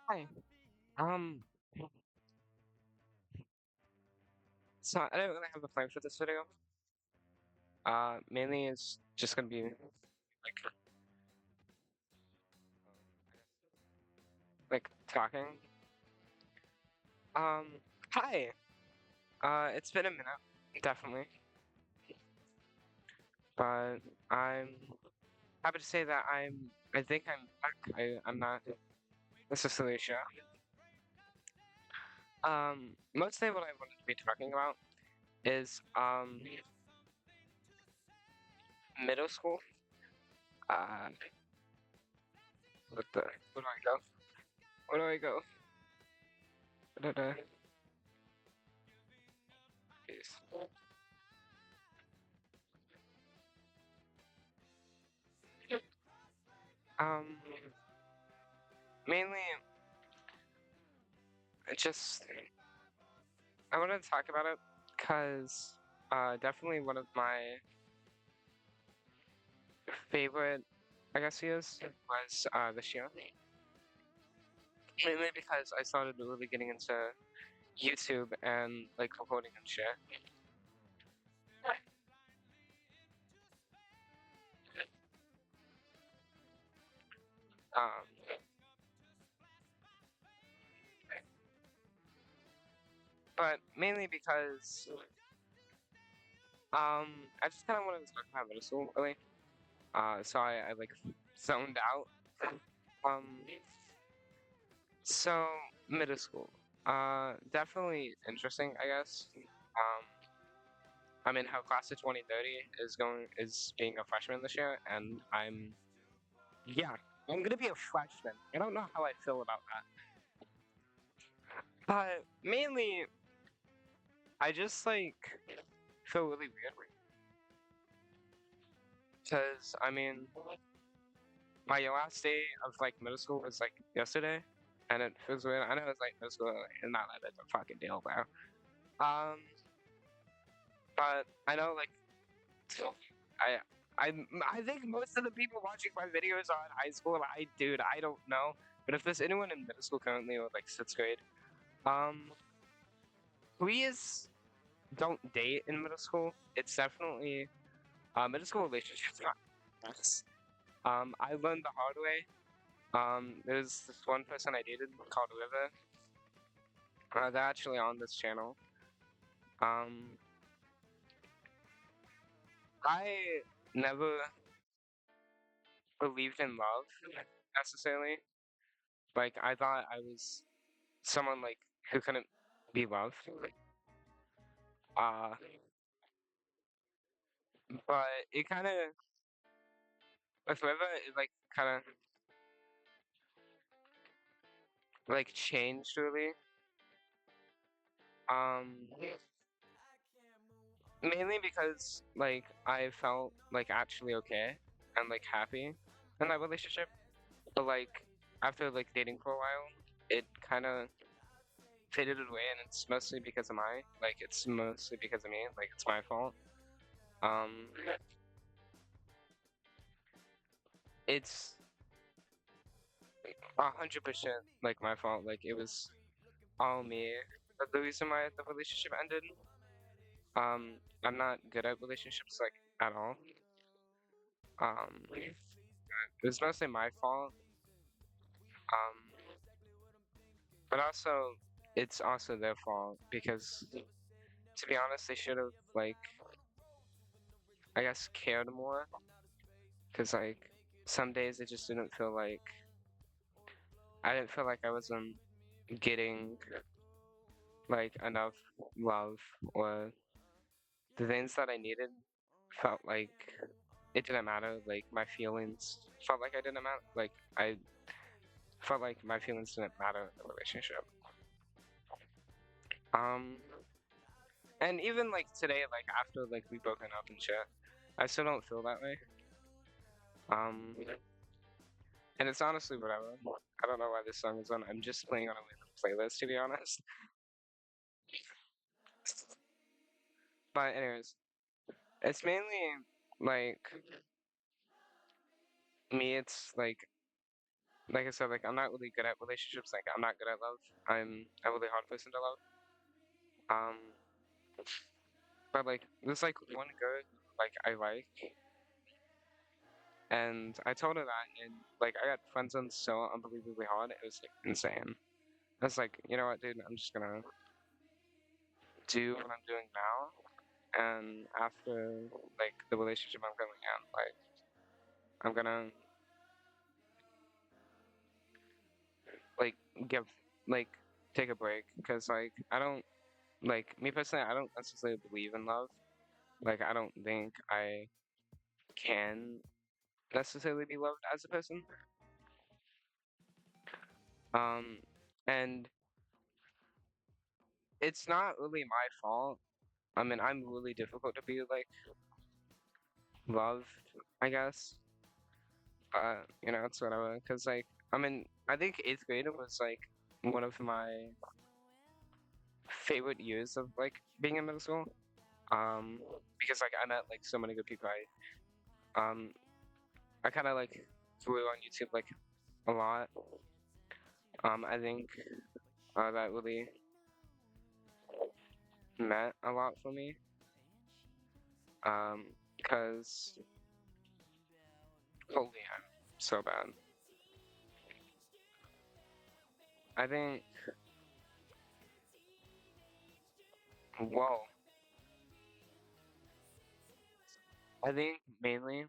Hi. Um, so I don't really have a plan for this video. Mainly it's just gonna be like talking. Um, Hi. It's been a minute, definitely, but I'm happy to say that I think I'm back. I'm not necessarily sure. Mostly what I wanted to be talking about is middle school. Uh, what the? Where do I go? Where do I go? Da-da-da. Jeez. Um, Mainly, it just I wanted to talk about it because definitely one of my favorite, I guess, years was this year. Mainly because I started really getting into YouTube and like recording and shit. Um, but mainly because I just kind of wanted to talk about middle school really. So I like zoned out. Um, so middle school, definitely interesting, I guess. I'm in her class of 2030 is being a freshman this year, and yeah, I'm gonna be a freshman. I don't know how I feel about that, but mainly I just like feel really weird because I mean my last day of like middle school was like yesterday, and it feels weird. I know it's like middle school, like, not that big of a fucking deal, bro. Um, but I know like I I I think most of the people watching my videos are in high school. Dude, I don't know. But if there's anyone in middle school currently or like sixth grade, um, please don't date in middle school. It's definitely middle school relationships not best. I learned the hard way. There's this one person I dated called River. They're actually on this channel. Um, I never believed in love necessarily. Like I thought I was someone like who couldn't be loved. Uh, but it kind of with River, it like kind of like changed really. Um, Mainly because like I felt like actually okay and like happy in that relationship. But like after like dating for a while, it kind of faded away, and it's mostly because of it's mostly because of me. Like it's my fault. Um, it's 100% like my fault. Like it was all me. But the reason why the relationship ended, I'm not good at relationships like at all. It was mostly my fault. Um, but also it's also their fault because to be honest, they should have like I guess cared more because like some days it just didn't feel like I didn't feel like I wasn't getting like enough love or the things that I needed felt like it didn't matter. Like my feelings felt like I didn't matter. Like I felt like my feelings didn't matter in the relationship. Um, and even like today, like after like we broken up and shit, I still don't feel that way. Um, and it's honestly whatever. I don't know why this song is on. I'm just playing on a random playlist to be honest. But anyways, it's mainly like me. It's like like I said, like I'm not really good at relationships. Like I'm not good at love. I'm a really hard person to love. Um, but like there's like one girl like I like, and I told her that, and like I got friends on so unbelievably hard. It was like insane. I was like, you know what, dude? I'm just gonna do what I'm doing now, and after like the relationship I'm currently in, like I'm gonna like give like take a break because like I don't like me personally. I don't necessarily believe in love. Like I don't think I can necessarily be loved as a person. Um, and it's not really my fault. I mean, I'm really difficult to be like loved, I guess. You know, it's whatever. Cause like, I mean, I think eighth grade was like one of my favorite years of like being in middle school. Because like I met like so many good people. I kind of like grew on YouTube like a lot. I think that really meant a lot for me. Because holy, I'm so bad. I think, whoa, I think mainly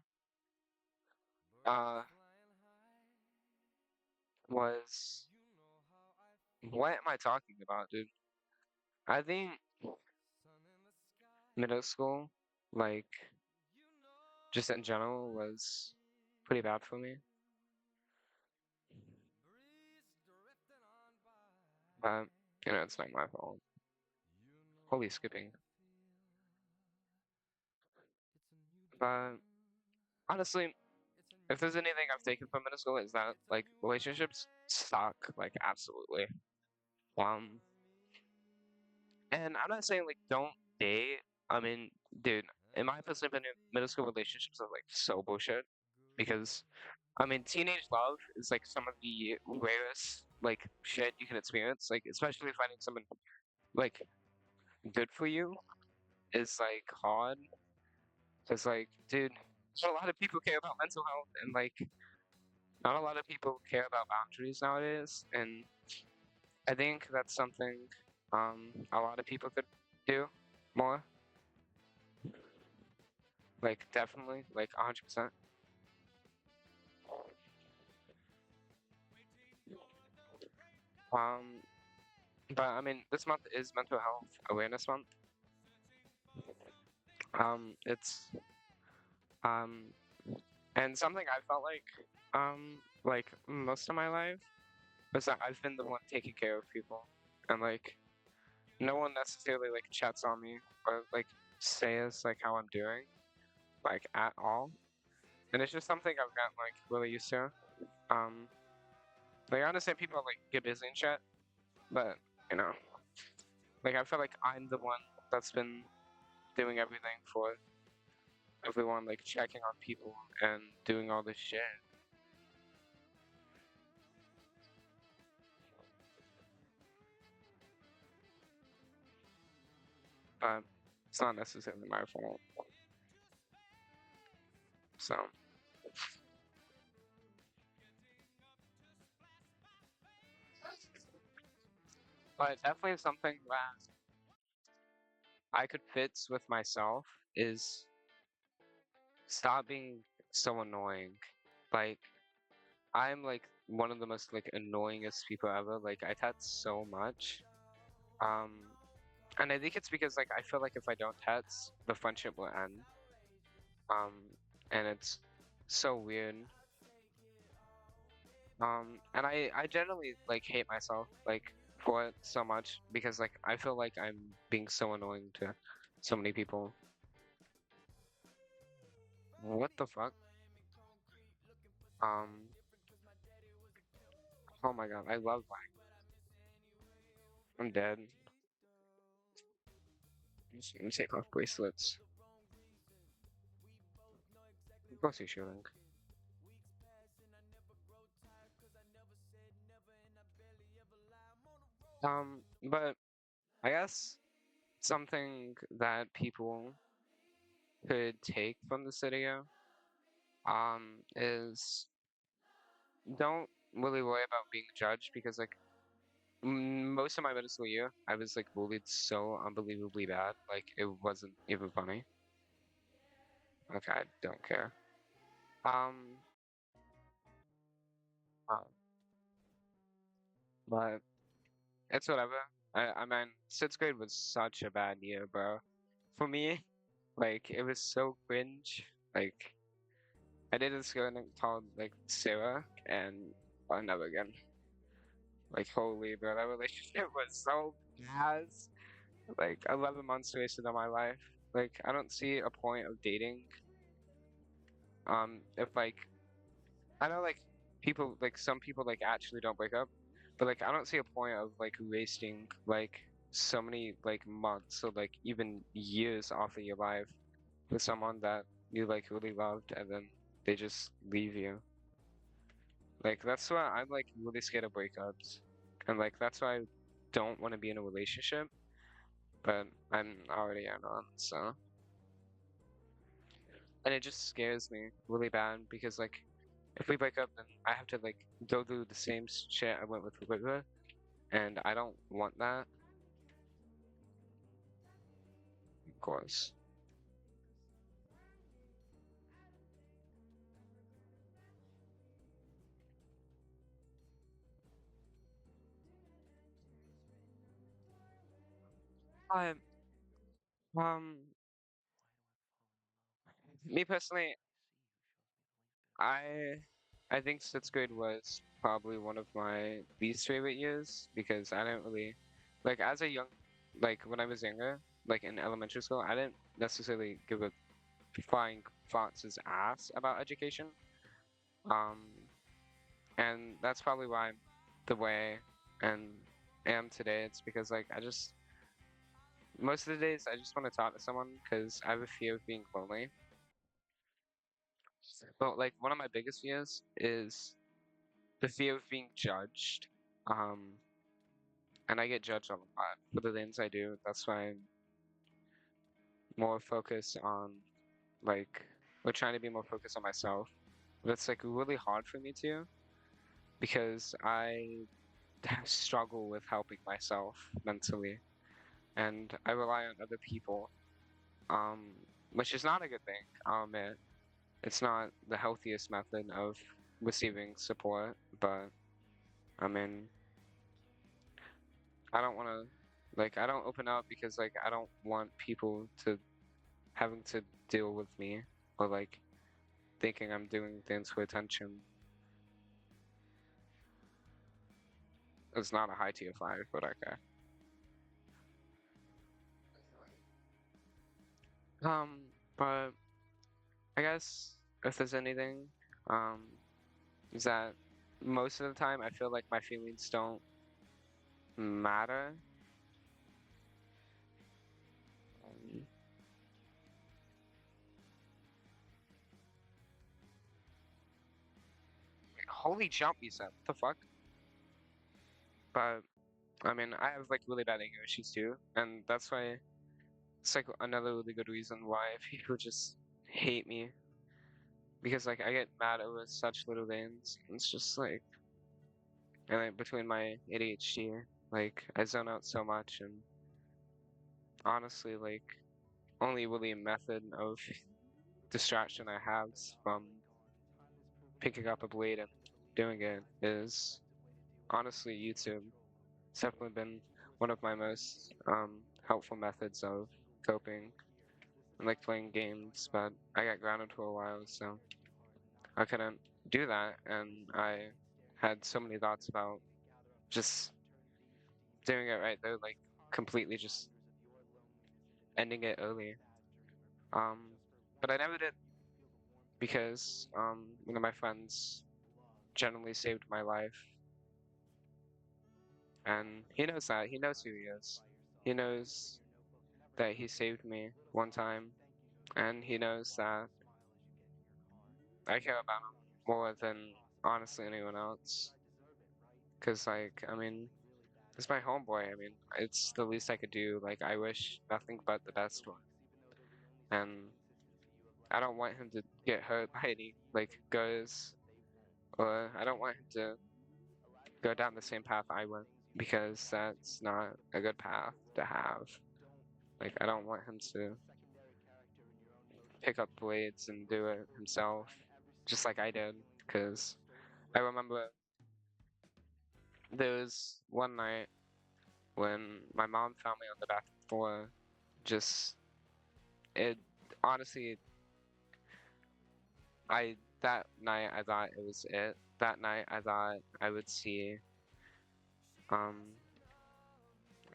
uh was what am I talking about, dude? I think middle school, like just in general, was pretty bad for me. But you know, it's not my fault. Holy skipping. But honestly, if there's anything I've taken from middle school, is that like relationships suck, like absolutely. Um, and I'm not saying like don't date. I mean, dude, in my personal opinion, middle school relationships are like so bullshit because I mean, teenage love is like some of the rarest like shit you can experience. Like, especially finding someone like good for you is like hard. Cause like, dude, not a lot of people care about mental health, and like, not a lot of people care about boundaries nowadays. And I think that's something a lot of people could do more. Like, definitely, like 100%. Um, but I mean, this month is Mental Health Awareness Month. It's um And something I felt like most of my life was that I've been the one taking care of people, and like no one necessarily like checks on me or like says like how I'm doing, like at all. And it's just something I've gotten like really used to. Um, like I understand people like get busy and shit, but you know, like I feel like I'm the one that's been doing everything for everyone, like checking on people and doing all this shit. But it's not necessarily my fault. So. But definitely something that I could fix with myself is stop being so annoying. Like I'm like one of the most like annoyingest people ever. Like I text so much. Um and I think it's because like I feel like if I don't text, the friendship will end. Um and it's so weird. And I generally like hate myself like for it so much because like I feel like I'm being so annoying to so many people. What the fuck? Um, oh my god, I love Vine. I'm dead. Let me take off bracelets. Of course you're shooting. But I guess something that people could take from this video, is don't really worry about being judged because like most of my middle school year, I was like bullied so unbelievably bad, like it wasn't even funny. Okay, I don't care. Um, uh, but it's whatever. I mean, sixth grade was such a bad year, bro. For me, like it was so cringe. Like I did this girl called like Sarah, and never again. Like holy, bro, that relationship was so bad. Like 11 months wasted of my life. Like I don't see a point of dating. If like I know like people like some people like actually don't break up, but like I don't see a point of like wasting like so many like months or like even years off of your life with someone that you like really loved and then they just leave you. Like that's why I'm like really scared of breakups. And like that's why I don't want to be in a relationship, but I'm already in one, so and it just scares me really bad because like if we break up then I have to like go through the same shit I went with her and I don't want that, of course. I um me personally, I I think sixth grade was probably one of my least favorite years because I didn't really like as a young like when I was younger, like in elementary school, I didn't necessarily give a flying fox's ass about education. Um, and that's probably why I'm the way and am today. It's because like I just most of the days I just want to talk to someone because I have a fear of being lonely. But like one of my biggest fears is the fear of being judged. Um, and I get judged a lot for the things I do. That's why I'm more focused on like we're trying to be more focused on myself. But it's like really hard for me to because I struggle with helping myself mentally and I rely on other people. Um, which is not a good thing, I'll admit. It's not the healthiest method of receiving support, but I mean, I don't want to, like, I don't open up because, like, I don't want people to having to deal with me or, like, thinking I'm doing things for attention. It's not a high tier 5, but okay. But I guess if there's anything, um, is that most of the time I feel like my feelings don't matter. Um, Holy jump, you said. What the fuck? But I mean, I have like really bad anger issues too, and that's why it's like another really good reason why people just hate me because like I get mad over such little things. It's just like, and like between my ADHD, like I zone out so much, and honestly, like only really method of distraction I have from picking up a blade and doing it is honestly YouTube. It's definitely been one of my most helpful methods of coping and like playing games, but I got grounded for a while, so I couldn't do that, and I had so many thoughts about just doing it right there, like completely just ending it early. Um, but I never did because one of my friends generally saved my life, and he knows that. He knows who he is. He knows that he saved me one time, and he knows that I care about him more than honestly anyone else. Cause like, I mean, It's my homeboy. I mean, it's the least I could do. Like, I wish nothing but the best for him. And I don't want him to get hurt by any, like, girls, or I don't want him to go down the same path I went, because that's not a good path to have. Like, I don't want him to pick up blades and do it himself, just like I did, because I remember there was one night when my mom found me on the bathroom floor, just, it, honestly, that night I thought it was it. That night I thought I would see, um,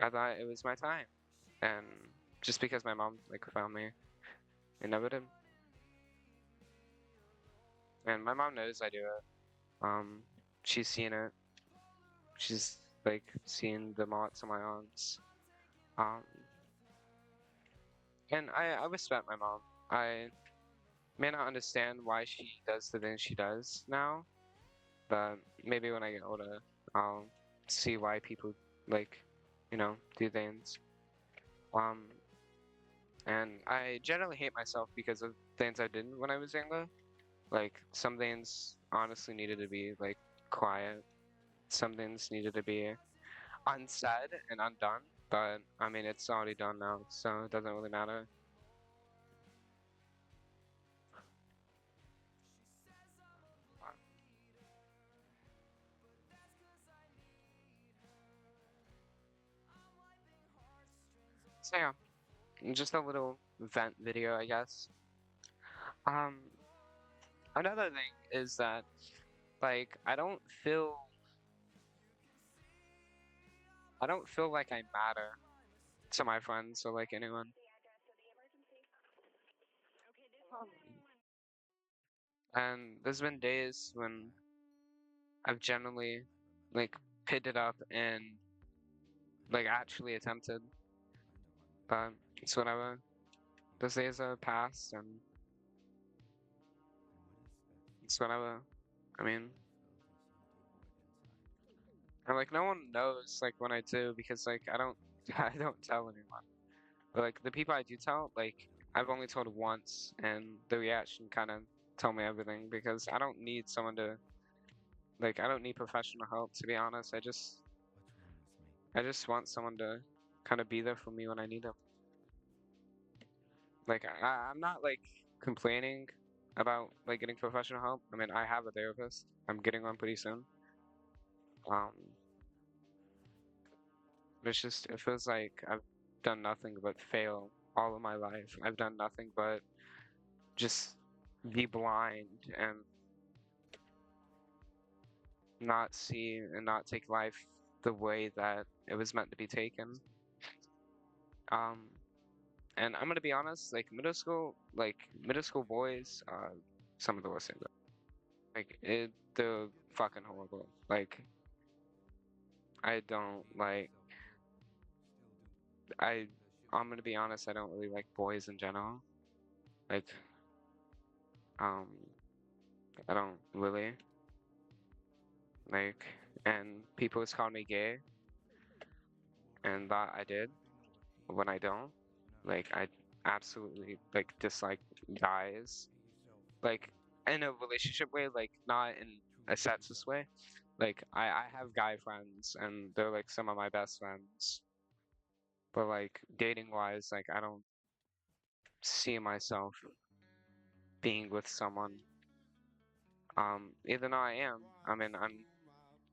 I thought it was my time. And just because my mom, like, found me, it never did. And my mom knows I do it. She's seen it. She's, like, seen the marks on my arms. Um, and I respect my mom. I may not understand why she does the things she does now, but maybe when I get older, I'll see why people, like, do things. Um, and I generally hate myself because of things I did when I was younger. Like, some things honestly needed to be, like, quiet. Some things needed to be unsaid and undone. But, I mean, it's already done now, so it doesn't really matter. So yeah, just a little vent video, I guess. Um, Another thing is that, like, I don't feel like I matter to my friends or like anyone. And there's been days when I've generally, like, picked it up and, like, actually attempted, but it's whatever. Those days are past and it's whatever. I mean, and, like, no one knows, like, when I do, because, like, I don't I don't tell anyone. But, like, the people I do tell, like, I've only told once, and the reaction kind of told me everything, because I don't need someone to, like, I don't need professional help, to be honest. I just want someone to kind of be there for me when I need them. Like, I'm not, like, complaining about, like, getting professional help. I mean, I have a therapist. I'm getting one pretty soon. Um, it's just, it feels like I've done nothing but fail all of my life. I've done nothing but just be blind and not see and not take life the way that it was meant to be taken. Um, and I'm gonna be honest, like, middle school boys are some of the worst things. Like, they're fucking horrible. Like, I don't like, I, I'm gonna be honest, I don't really like boys in general. Like, um, I don't really like, and people has called me gay, and that I did when I don't. Like, I absolutely, like, dislike guys. Like, in a relationship way, like, not in a sexist way. Like, I have guy friends, and they're, like, some of my best friends. But, like, dating wise, like, I don't see myself being with someone. Even though I am. I mean,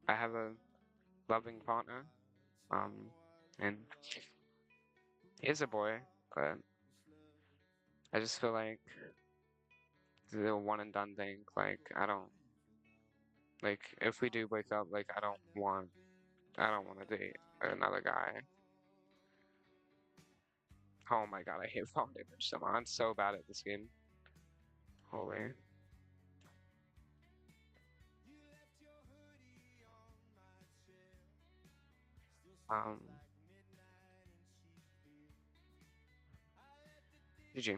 I have a loving partner. Um, and he's a boy, but I just feel like the one and done thing. Like, I don't like, if we do break up, like, I don't want to date another guy. Oh my god, I hate fall damage so much. I'm so bad at this game. Holy. Um, GG.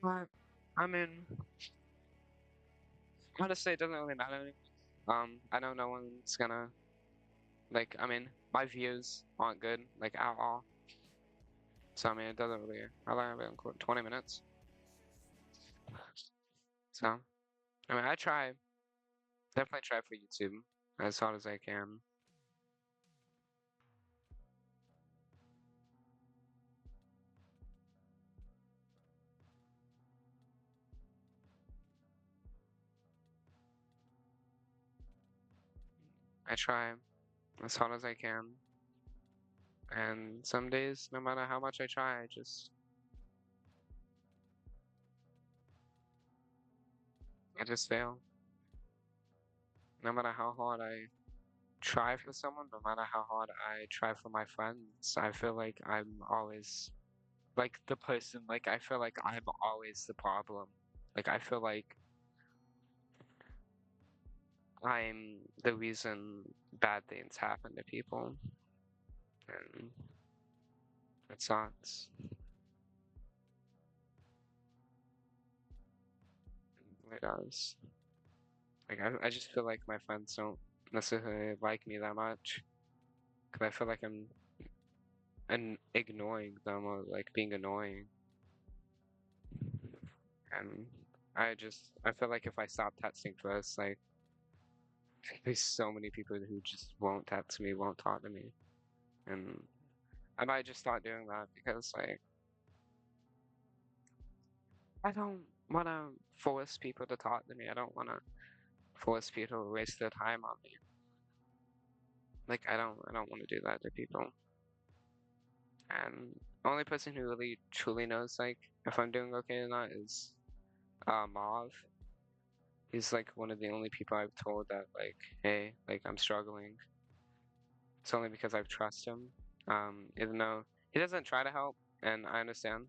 But, I mean, honestly, it doesn't really matter anymore. I know no one's gonna like. I mean, my views aren't good like at all. So I mean, it doesn't really. How long have I been recording? 20 minutes. So I mean, I try. Definitely try for YouTube as hard as I can. I try as hard as I can. And some days, no matter how much I try, I just fail. No matter how hard I try for someone, no matter how hard I try for my friends, I feel like I'm always like the person, like I feel like I'm always the problem. Like I feel like I'm the reason bad things happen to people, and it sucks. It does. Like I just feel like my friends don't necessarily like me that much because I feel like I'm ignoring them or like being annoying, and I feel like if I stop texting first, like there's so many people who just won't text me, won't talk to me, and I might just start doing that because like I don't want to force people to talk to me. I don't want to force people to waste their time on me. Like I don't want to do that to people. And only person who really truly knows like if I'm doing okay or not is Mav. He's like one of the only people I've told that like, hey, like I'm struggling. It's only because I've trust him. Even though he doesn't try to help, and I understand.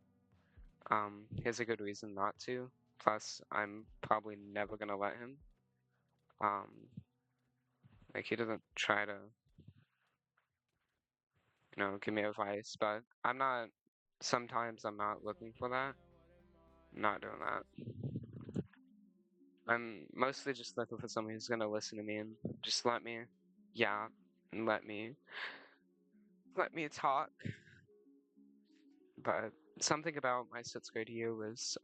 He has a good reason not to. Plus, I'm probably never gonna let him. Um, like he doesn't try to, give me advice, but I'm not. Sometimes I'm not looking for that. I'm not doing that. I'm mostly just looking for someone who's gonna listen to me and just let me, yeah, and let me talk. But something about my sixth grade year was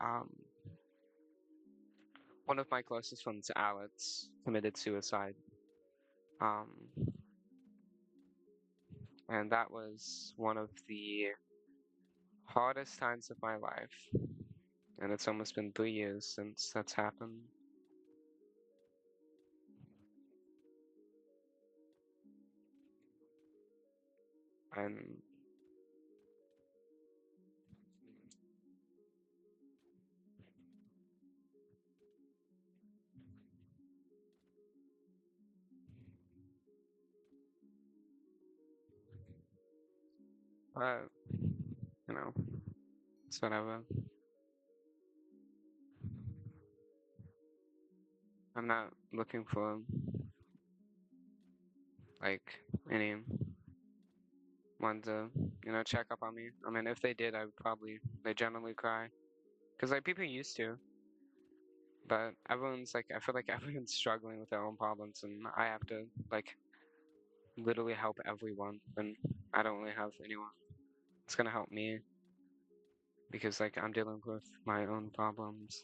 one of my closest friends, Alex, committed suicide. Um, and that was one of the hardest times of my life. And it's almost been 3 years since that's happened. And but you know, it's whatever. I'm not looking for like anyone to check up on me. I mean, if they did, I would probably they generally cry because like people used to, but everyone's like I feel like everyone's struggling with their own problems, and I have to like literally help everyone, and I don't really have anyone that's gonna help me because like I'm dealing with my own problems.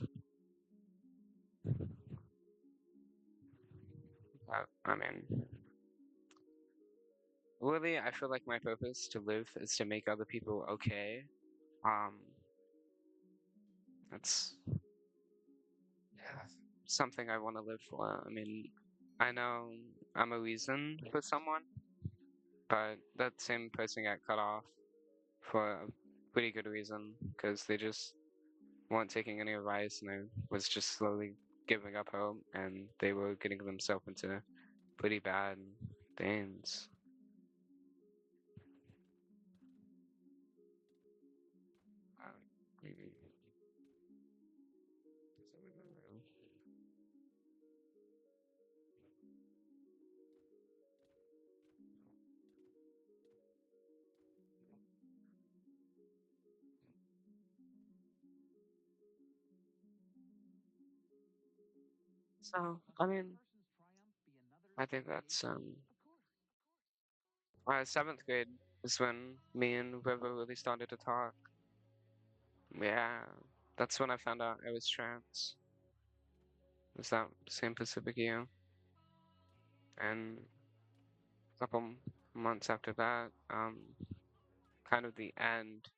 But, I mean, really, I feel like my purpose to live is to make other people okay. Um, that's something I want to live for. I mean, I know I'm a reason for someone, but that same person got cut off for a pretty good reason because they just weren't taking any advice and I was just slowly giving up hope and they were getting themselves into pretty bad things. Mm, So, I mean, I think that's seventh grade is when me and River really started to talk. Yeah, that's when I found out I was trans. Was that same Pacific year? And a couple months after that, kind of the end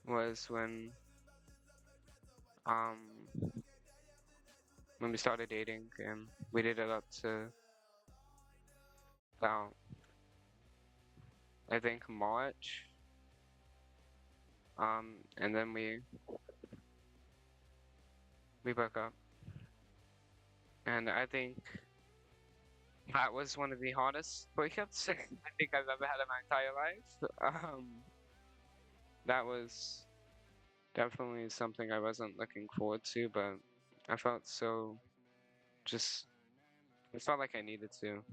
was um when we started dating and we did it up to about I think March. And then we broke up, and I think that was one of the hardest breakups I think I've ever had in my entire life. That was definitely something I wasn't looking forward to, but I felt so just I felt like I needed to.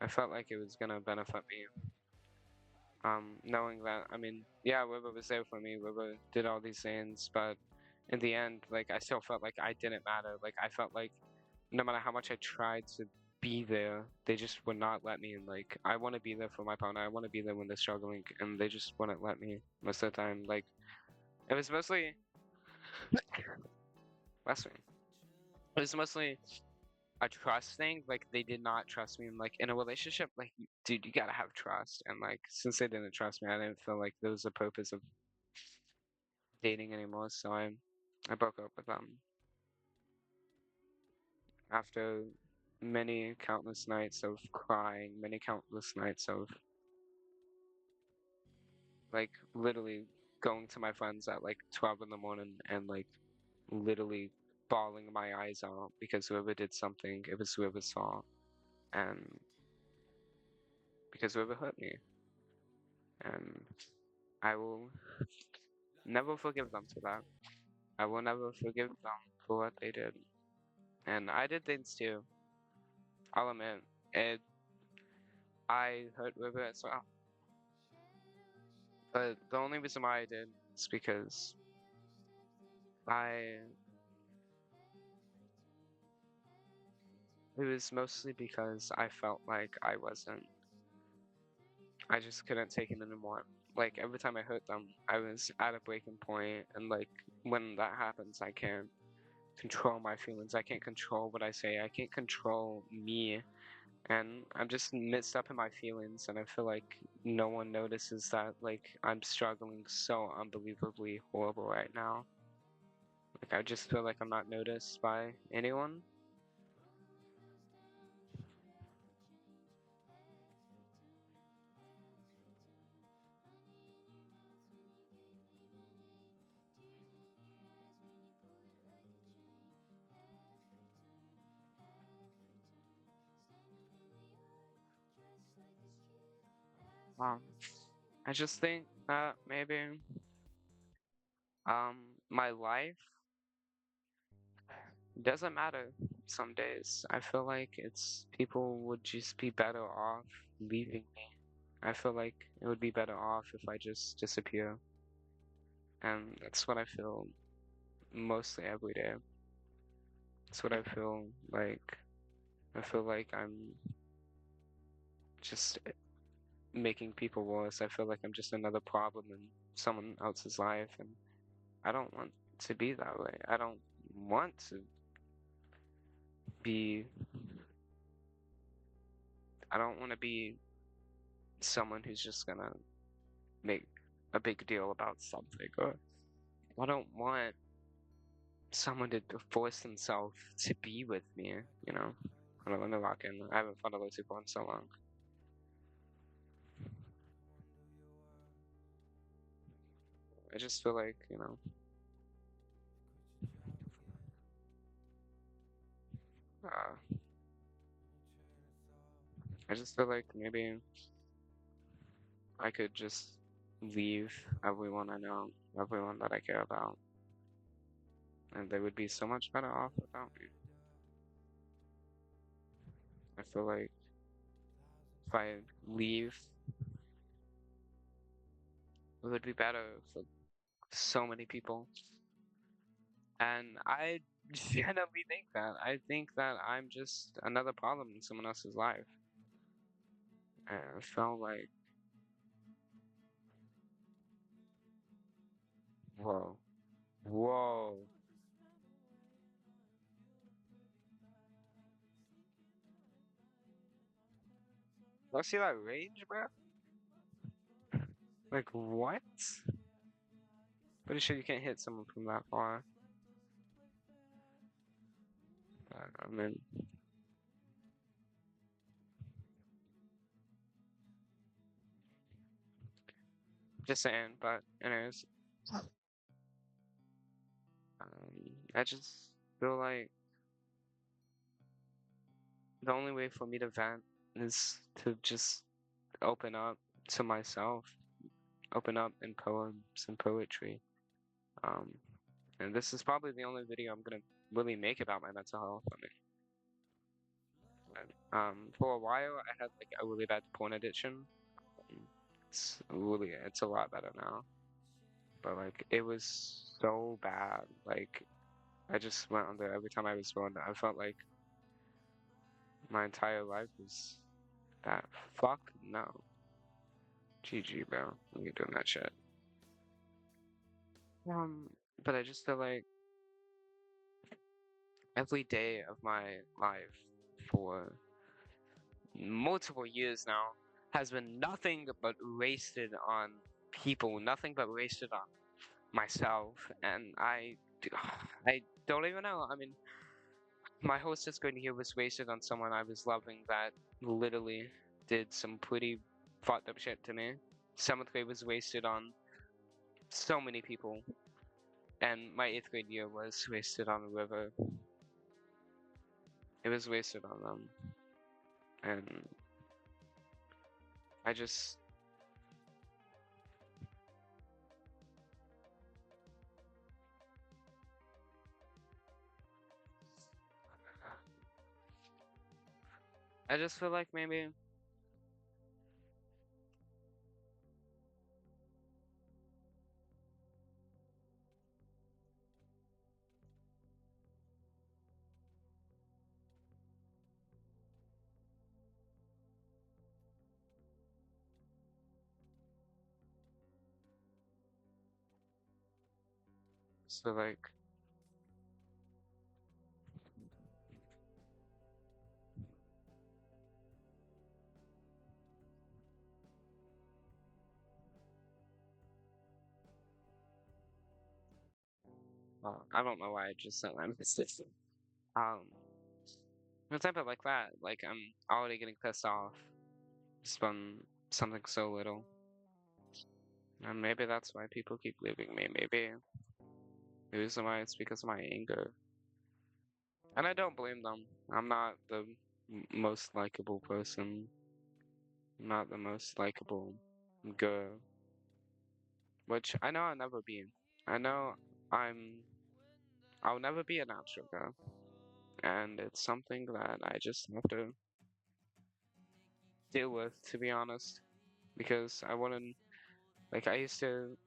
I felt like it was gonna benefit me. Knowing that, I mean, yeah, Wiba was there for me. Wiba did all these things, but in the end, like I still felt like I didn't matter. Like I felt like no matter how much I tried to be there, they just would not let me. And like I want to be there for my partner. I want to be there when they're struggling, and they just wouldn't let me most of the time. Like it was mostly, bless me. It was mostly a trust thing. Like they did not trust me. And like in a relationship, like dude, you gotta have trust. And like since they didn't trust me, I didn't feel like there was a purpose of dating anymore. So I broke up with them after many countless nights of crying, many countless nights of like literally going to my friends at like 12 in the morning and like literally bawling my eyes out because whoever did something, it was whoever's fault. And because whoever hurt me. And I will never forgive them for that. I will never forgive them for what they did. And I did things too. I'll admit it. I hurt River as well. But the only reason why I did is because I. It was mostly because I felt like I wasn't. I just couldn't take it anymore. Like every time I hurt them, I was at a breaking point, and like when that happens, I can't control my feelings. I can't control what I say. I can't control me, and I'm just mixed up in my feelings. And I feel like no one notices that like I'm struggling so unbelievably horrible right now. Like I just feel like I'm not noticed by anyone. Um, I just think that maybe um my life doesn't matter some days. I feel like it's people would just be better off leaving me. I feel like it would be better off if I just disappear. And that's what I feel mostly every day. That's what I feel like. I feel like I'm just making people worse. I feel like I'm just another problem in someone else's life, and I don't want to be that way. I don't want to be, I don't want to be someone who's just gonna make a big deal about something, or I don't want someone to force themselves to be with me, you know? Hold on, let me lock in. I haven't found a those people in so long. I just feel like, uh, I just feel like maybe I could just leave everyone I know, everyone that I care about, and they would be so much better off without me. I feel like if I leave, it would be better for so many people. And I genuinely think that. I think that I'm just another problem in someone else's life. And I felt like, whoa, whoa. Let's see that range, bro? Like, what? Pretty sure you can't hit someone from that far. I mean, just saying, but anyways, I just feel like the only way for me to vent is to just open up to myself, open up in poems and poetry. Um, and this is probably the only video I'm gonna really make about my mental health. I mean, for a while I had like a really bad porn addiction. It's a lot better now, but like it was so bad. Like I just went on there every time I was going. I felt like my entire life was that. Fuck no. GG, bro. You doing that shit. Um, but I just feel like every day of my life for multiple years now has been nothing but wasted on people, nothing but wasted on myself, and I don't even know. I mean, my whole sixth grade year was wasted on someone I was loving that literally did some pretty fucked up shit to me. Seventh grade was wasted on so many people, and my eighth grade year was wasted on a river. It was wasted on them, and I just I just feel like maybe so like I don't know why I just said that. Um, the type of like that, like I'm already getting pissed off just from something so little, and maybe that's why people keep leaving me. Maybe the reason why it's because of my anger, and I don't blame them. I'm not the most likable person. I'm not the most likable girl, which I know I'll never be. I know I'm. I'll never be a natural girl, and it's something that I just have to deal with, to be honest, because I wouldn't like I used to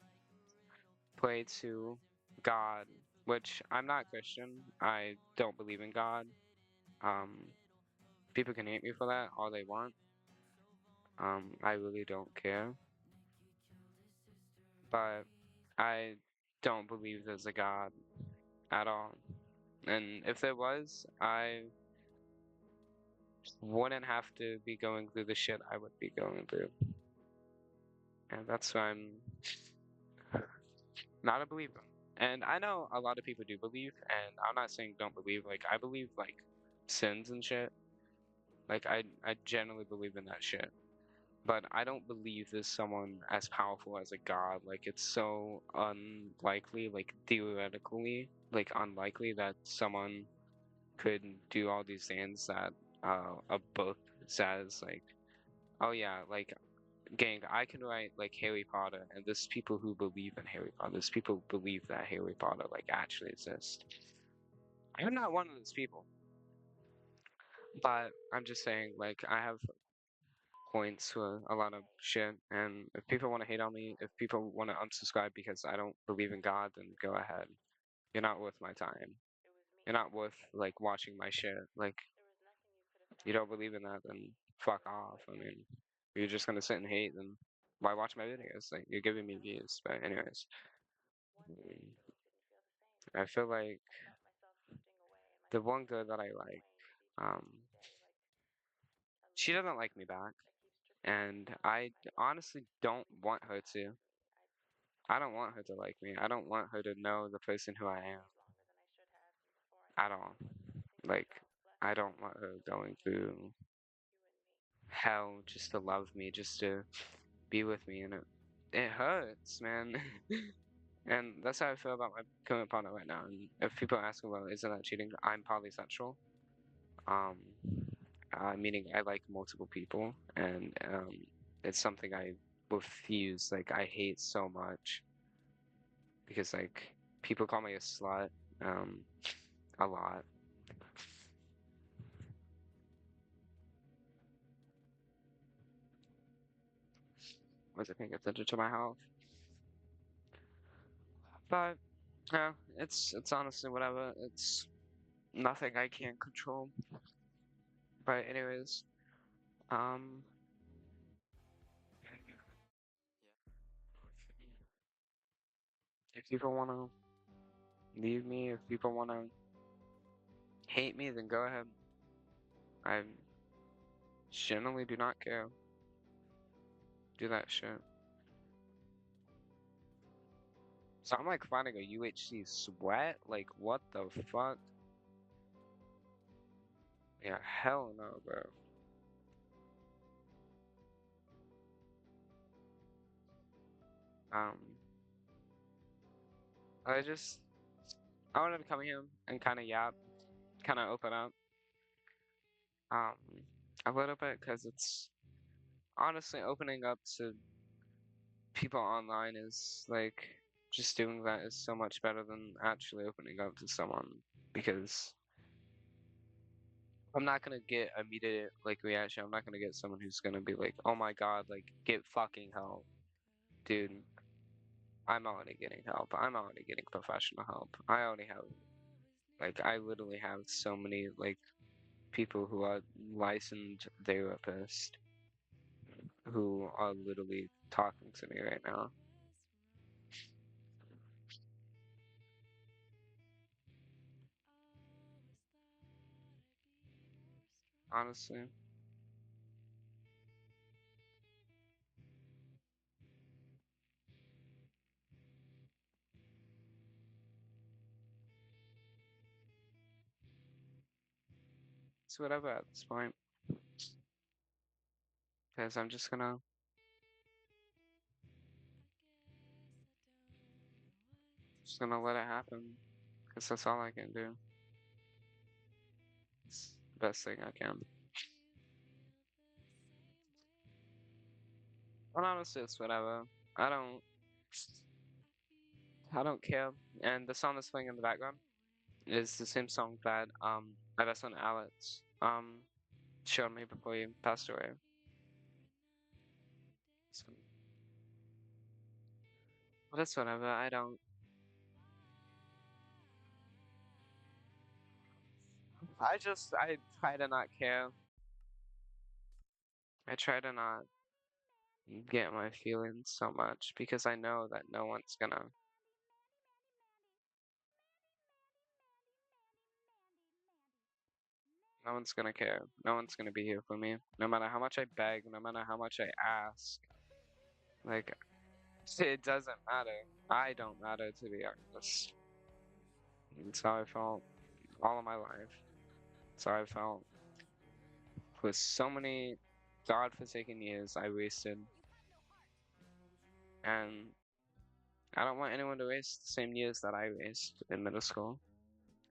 pray to God, which I'm not Christian. I don't believe in God. Um, people can hate me for that all they want. I really don't care, but I don't believe there's a God at all. And if there was, I wouldn't have to be going through the shit I would be going through. And that's why I'm not a believer. And I know a lot of people do believe, and I'm not saying don't believe. Like I believe like sins and shit. Like I generally believe in that shit. But I don't believe there's someone as powerful as a god. Like it's so unlikely, like theoretically, like unlikely that someone could do all these things that a book says like, oh yeah, like gang, I can write like Harry Potter, and there's people who believe in Harry Potter. There's people who believe that Harry Potter like actually exists. I'm not one of those people, but I'm just saying like I have points for a lot of shit, and if people want to hate on me, if people want to unsubscribe because I don't believe in God, then go ahead. You're not worth my time. You're not worth like watching my shit. Like, you don't believe in that, then fuck off. I mean, if you're just gonna sit and hate, then why watch my videos? Like, you're giving me views. But anyways, mm, I feel like the one girl that I like, um, she doesn't like me back, and I honestly don't want her to. I don't want her to like me. I don't want her to know the person who I am at all. Like, I don't want her going through hell just to love me, just to be with me, and it hurts, man. And that's how I feel about my current partner right now. And if people ask me, well, isn't that cheating? I'm polysexual. Um, meaning I like multiple people, and it's something I refuse. Like I hate so much because like people call me a slut, um, a lot. Wasn't paying attention to my health, but yeah, it's honestly whatever. It's nothing I can't control. But anyways, um, if people wanna leave me, if people wanna hate me, then go ahead. I generally do not care. Do that shit. So I'm like finding a UHC sweat? Like, what the fuck? Yeah, hell no, bro. Um, I just, I wanted to come here and kind of yap, kind of open up, um, a little bit, because it's honestly opening up to people online is like, just doing that is so much better than actually opening up to someone, because I'm not gonna get immediate like reaction. I'm not gonna get someone who's gonna be like, "Oh my God, like get fucking help, dude." I'm already getting help. I'm already getting professional help. I already have like I literally have so many like people who are licensed therapists who are literally talking to me right now. Honestly, it's whatever at this point. Because I'm just gonna let it happen. Because that's all I can do. It's the best thing I can. But honestly, it's whatever. I don't I don't care. And the song that's playing in the background is the same song that my best friend Alex showed me before he passed away. So, but it's whatever. I try to not care. I try to not get my feelings so much because I know that no one's gonna care. No one's gonna be here for me. No matter how much I beg, no matter how much I ask. Like, it doesn't matter. I don't matter to be honest. It's how I felt all of my life. It's how I felt for so many godforsaken years I wasted. And I don't want anyone to waste the same years that I wasted in middle school.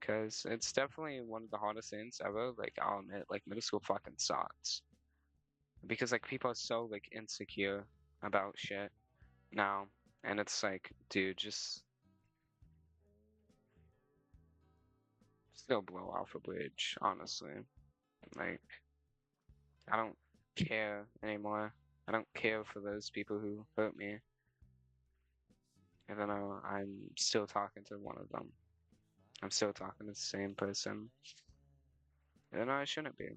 Because it's definitely one of the hardest things ever. Like, I'll admit, like, middle school fucking sucks. Because, like, people are so, like, insecure about shit now. And it's like, dude, just go blow off a bridge, honestly. Like, I don't care anymore. I don't care for those people who hurt me. Even though I'm still talking to one of them. I'm still talking to the same person. And I shouldn't be.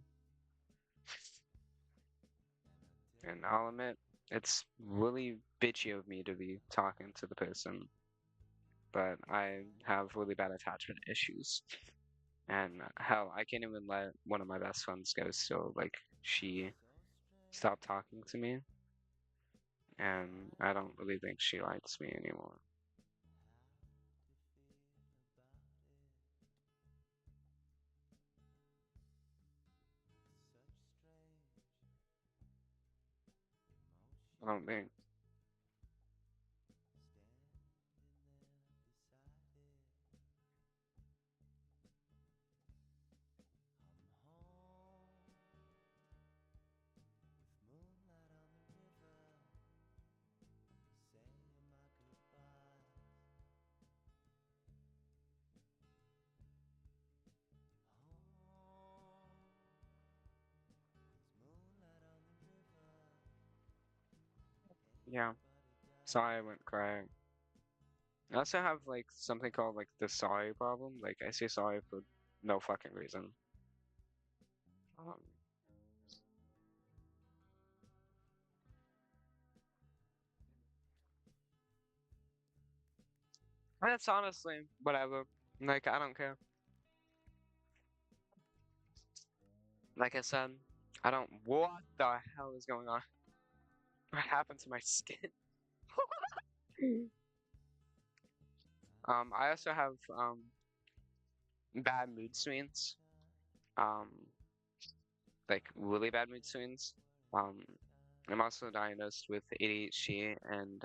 And I'll admit, it's really bitchy of me to be talking to the person, but I have really bad attachment issues. And hell, I can't even let one of my best friends go still. Like, she stopped talking to me, and I don't really think she likes me anymore. I don't think. Yeah. So I went crying. I also have like something called like the sorry problem. Like I say sorry for no fucking reason. Um, and it's honestly whatever. Like I don't care. Like I said, I don't. What the hell is going on? What happened to my skin? I also have bad mood swings. Um, like really bad mood swings. Um, I'm also diagnosed with ADHD and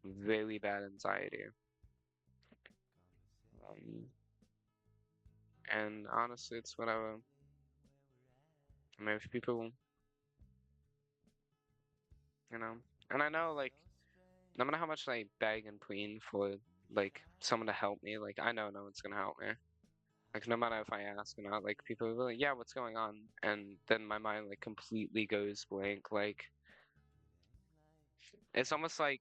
really bad anxiety. Um, and honestly, it's whatever. I mean, if people, you know, and I know like no matter how much I beg and plead for like someone to help me, like I know no one's gonna help me. Like no matter if I ask or not, like people will be like, yeah, what's going on? And then my mind like completely goes blank. Like it's almost like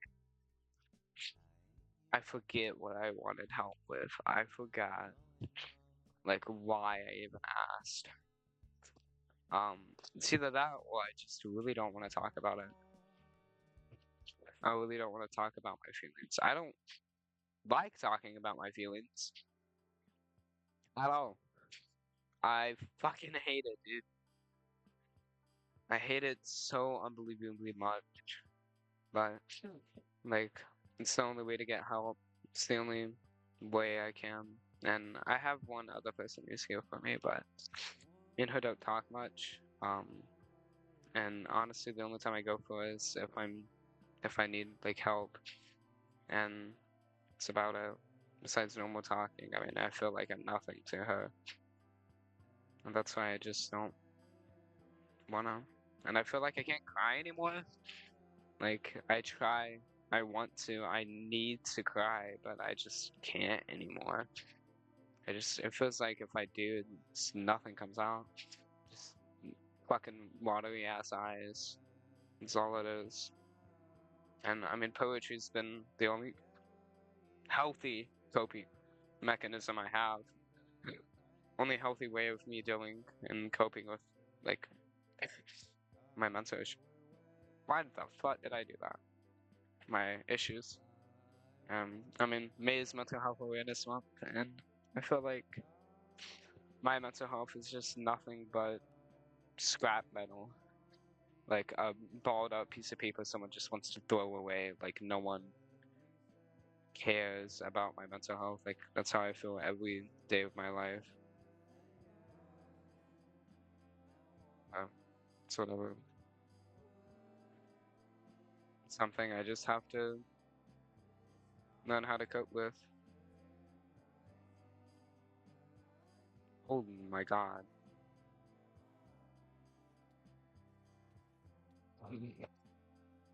I forget what I wanted help with. I forgot like why I even asked. Um, it's either that or I just really don't want to talk about it. I really don't want to talk about my feelings. I don't like talking about my feelings at all. I fucking hate it, dude. I hate it so unbelievably much. But like, it's the only way to get help. It's the only way I can. And I have one other person who's here for me, but me and her don't talk much. And honestly, the only time I go for it is if I need like help, and it's about it. Besides normal talking, I mean, I feel like I'm nothing to her, and that's why I just don't wanna. And I feel like I can't cry anymore. Like I try, I want to, I need to cry, but I just can't anymore. It feels like if I do, nothing comes out. Just fucking watery ass eyes. That's all it is. And I mean, poetry's been the only healthy coping mechanism I have. Only healthy way of me dealing and coping with, like, my mental issue. Why the fuck did I do that? My issues. I mean, May is Mental Health Awareness Month, and I feel like my mental health is just nothing but scrap metal. Like a balled up piece of paper someone just wants to throw away. Like no one cares about my mental health. Like that's how I feel every day of my life. It's whatever. Something I just have to learn how to cope with. Oh my god.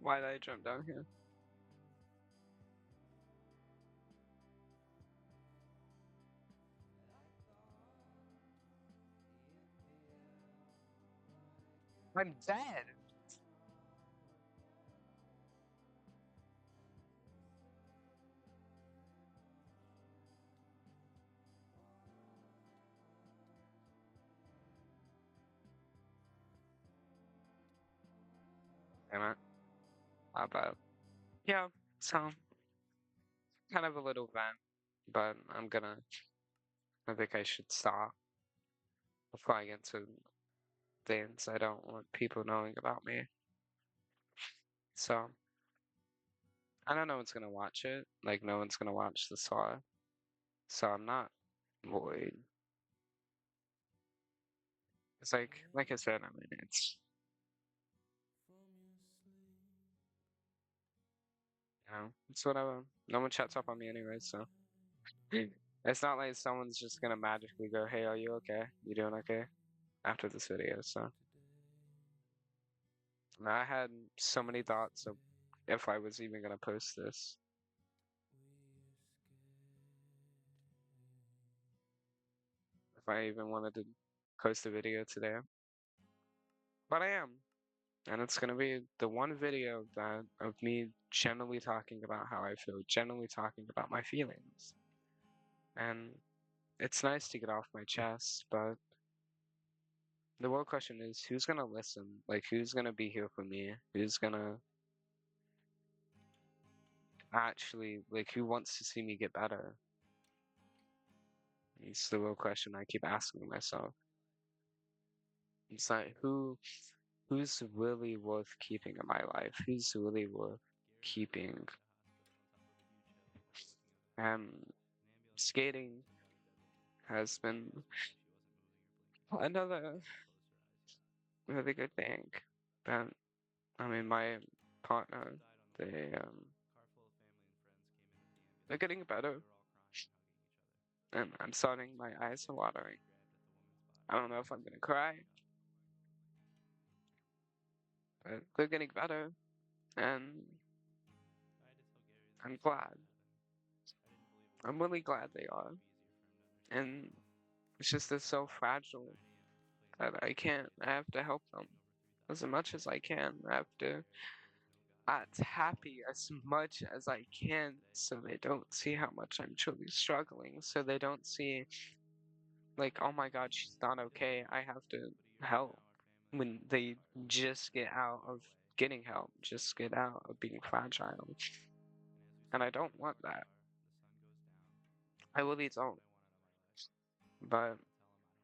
Why did I jump down here? I'm dead. Damn it. But yeah, so kind of a little vent, but I think I should stop before I get to things I don't want people knowing about me. So I know no one's gonna watch it. Like no one's gonna watch the saw. So I'm not worried. It's like I said, I mean it's whatever. No one chats up on me anyway, so it's not like someone's just gonna magically go, "Hey, are you okay? You doing okay?" after this video. So I had so many thoughts of if I was even gonna post this. If I even wanted to post a video today. But I am. And it's gonna be the one video that of me generally talking about how I feel, generally talking about my feelings. And it's nice to get off my chest, but the real question is who's gonna listen? Like who's gonna be here for me? Who's gonna actually like who wants to see me get better? It's the real question I keep asking myself. It's like who's really worth keeping in my life? Who's really worth keeping? Um, skating has been another really good thing. But I mean, my partner, they they're getting better, and I'm starting. My eyes are watering. I don't know if I'm gonna cry, but they're getting better, and I'm glad. I'm really glad they are, and it's just they're so fragile that I can't. I have to help them as much as I can. I have to act happy as much as I can so they don't see how much I'm truly struggling. So they don't see, like, oh my god, she's not okay. I have to help. When they just get out of getting help, just get out of being fragile. And I don't want that. I really don't. But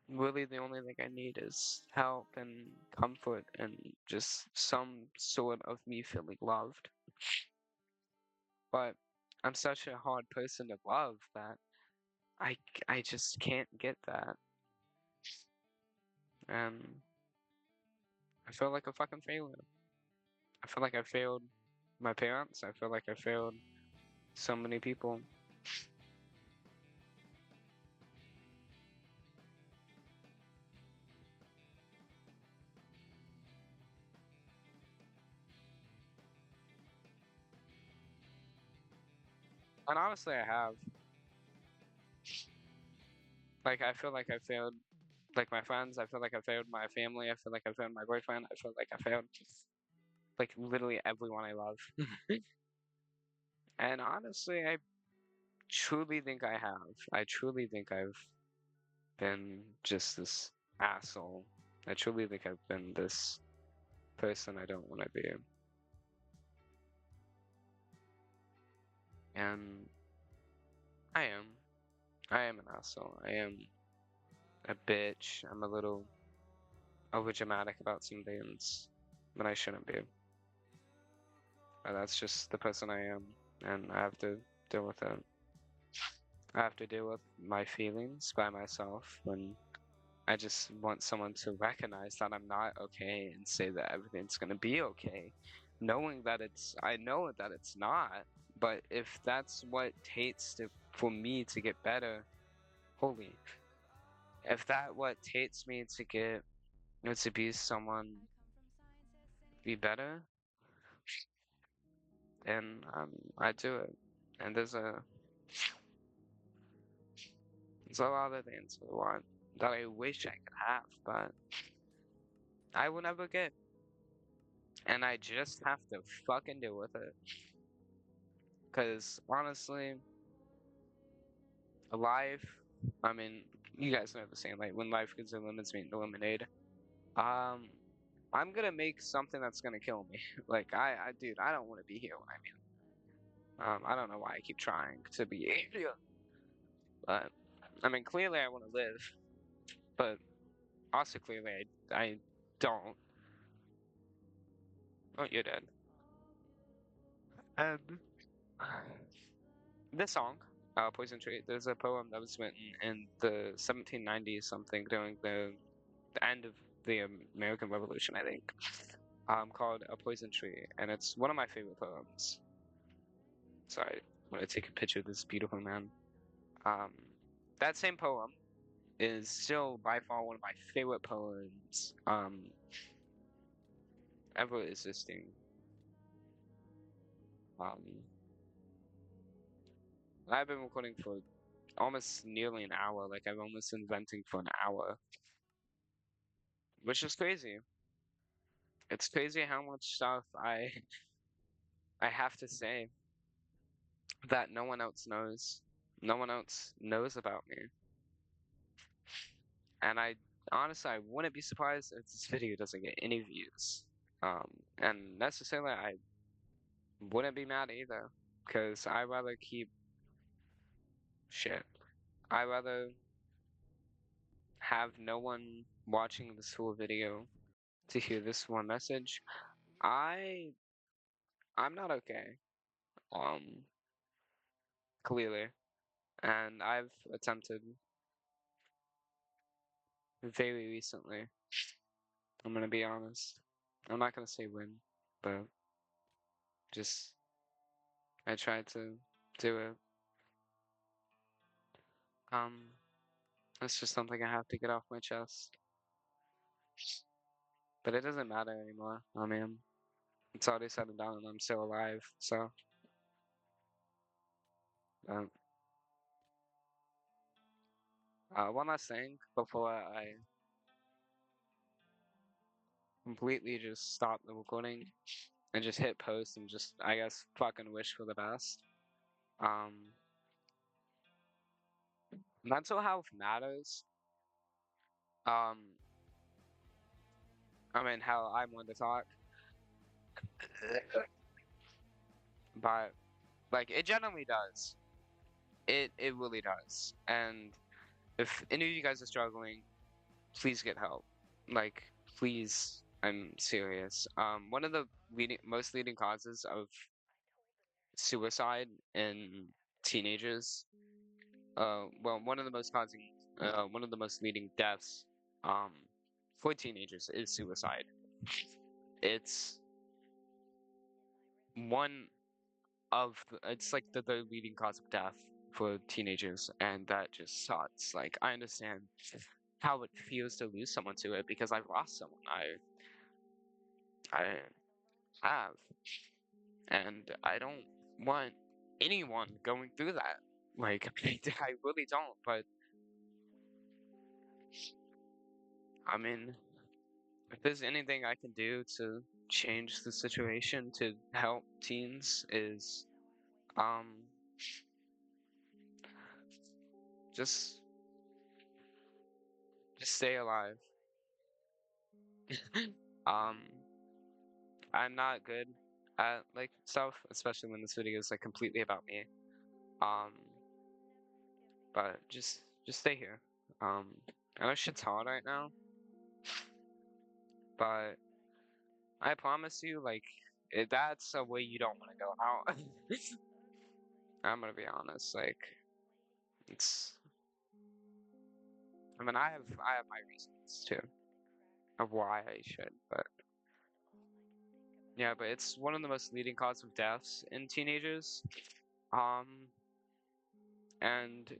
really, the only thing I need is help and comfort and just some sort of me feeling loved. But I'm such a hard person to love that I just can't get that. And I feel like a fucking failure. I feel like I failed my parents. I feel like I failed so many people. And honestly, I have. Like, I feel like I failed, like, my friends. I feel like I failed my family. I feel like I failed my boyfriend. I feel like I failed, like, literally everyone I love. And honestly, I truly think I have. I truly think I've been just this asshole. I truly think I've been this person I don't want to be. And I am. I am an asshole. I am a bitch. I'm a little overdramatic about some things, but I shouldn't be. But that's just the person I am, and I have to deal with it. I have to deal with my feelings by myself when I just want someone to recognize that I'm not okay and say that everything's gonna be okay, knowing that I know that it's not. But if that's what takes for me to get better, holy, if that what takes me to get to be someone be better, and I do it. And there's a lot of things I want that I wish I could have, but I will never get. And I just have to fucking deal with it. Cause honestly, life, I mean, you guys know the saying, like when life gives you lemons, meet the lemonade. Um, I'm gonna make something that's gonna kill me. Like dude, I don't want to be here when I mean. I don't know why I keep trying to be here, but I mean, clearly I want to live, but also clearly I don't. Oh, you're dead. And this song, Poison Tree, there's a poem that was written in the 1790s something during the end of the American Revolution, I think, called A Poison Tree, and it's one of my favorite poems. Sorry, I'm gonna take a picture of this beautiful man. Um, that same poem is still by far one of my favorite poems ever existing. Um, I've been recording for almost nearly an hour, like I've almost been venting for an hour, which is crazy. It's crazy how much stuff I have to say that no one else knows. No one else knows about me. And I wouldn't be surprised if this video doesn't get any views. And necessarily I wouldn't be mad either, because I rather keep shit. I rather have no one watching this full video to hear this one message. I I'm not okay. Um, clearly, and I've attempted very recently. I'm gonna be honest. I'm not gonna say when, but just I tried to do it. Um, it's just something I have to get off my chest. But it doesn't matter anymore. I mean, it's already said and done, and I'm still alive. So, um, one last thing before I completely just stop the recording and just hit post and just, I guess, fucking wish for the best. Um, mental health matters. Um, I mean, hell, I'm one to talk, but like it generally does. It really does. And if any of you guys are struggling, please get help. Like, please, I'm serious. One of the most leading causes of suicide in teenagers, well, one of the most leading deaths, um, for teenagers is suicide. It's one it's like the leading cause of death for teenagers, and that just sucks. Like, I understand how it feels to lose someone to it because I've lost someone I have, and I don't want anyone going through that. Like, I really don't. But I mean, if there's anything I can do to change the situation to help teens, is um just just stay alive. um I'm not good at like stuff, especially when this video is like completely about me. Um, but just stay here. Um, I know shit's hard right now, but I promise you, like, that's a way you don't want to go out. I'm gonna be honest, like, it's. I mean, I have my reasons too of why I should, but yeah, but it's one of the most leading causes of deaths in teenagers. Um, and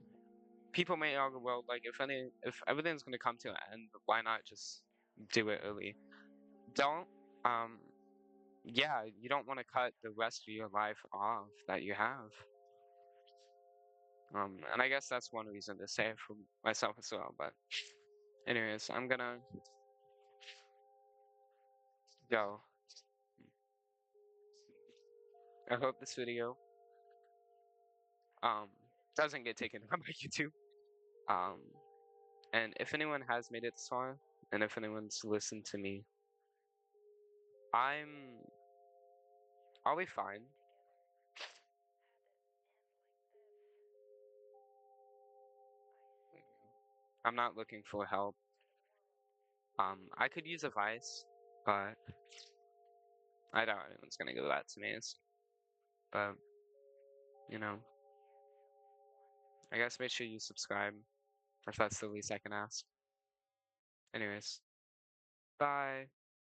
people may argue, well, like if everything's gonna come to an end, why not just do it early? Don't. Um, yeah, you don't want to cut the rest of your life off that you have. And I guess that's one reason to say it for myself as well. But anyways, I'm gonna go. I hope this video um doesn't get taken down by YouTube. Um, and if anyone has made it this far, and if anyone's listened to me I'll be fine. I'm not looking for help. I could use advice, but I doubt anyone's gonna give that to me. But you know, I guess make sure you subscribe if that's the least I can ask. Anyways, bye.